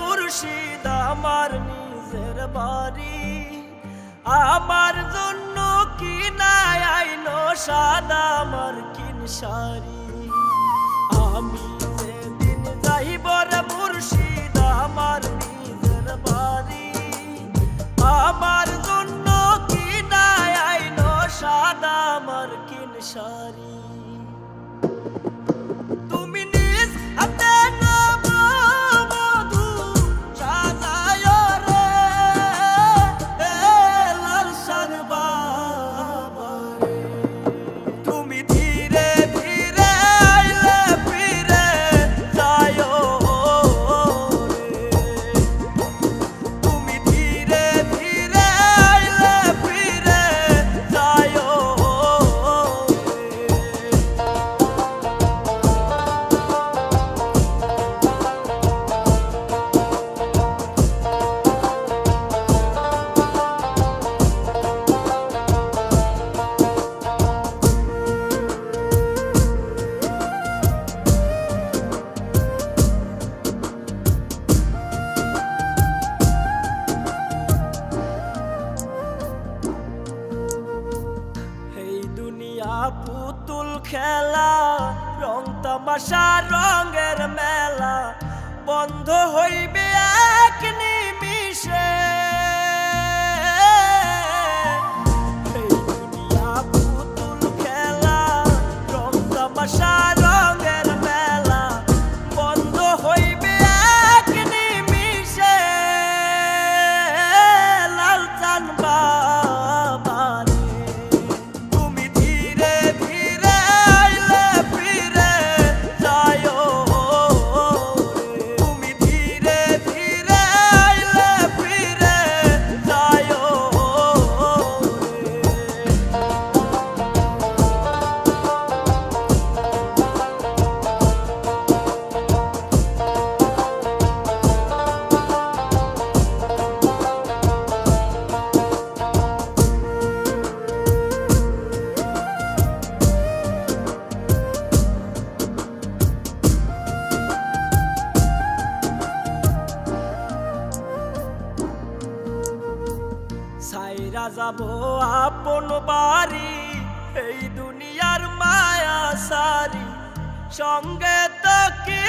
মুর্শিদ আমার নিজের বাড়ি, আমার জন্য কি নাই আইনো সাদা মার্কিন শাড়ি। আমি যেদিন যাইব রে মুর্শিদ আমার নিজের বাড়ি, আমার জন্য কি নাই আইনো সাদা মার্কিন শাড়ি। তুমি নিজ হাতে নববধূ সাজায় রে লাল শান বাবা রে। তুমি ধীরে ধীরে আইলে ফিরে যায় রে, তুমি ধীরে ধীরে আইলে ফিরে যায় রে। এই দুনিয়া পুতুল খেলা, রং তামাশা রঙের মেলা, বন্ধ হইবে এক নিমিষে। এই দুনিয়া পুতুল খেলা, রং তামাশা রঙের মেলা, বন্ধ হইবে এক নিমিষে। লাল চান বাবা রে, তুমি ধীরে ধীরে আইলে ফিরে যায় রে, তুমি ধীরে ধীরে আইলে ফিরে যায় রে। সাইরা যাব আপন বাড়ি, এই দুনিয়ার মায়া সারি, সঙ্গে তো কি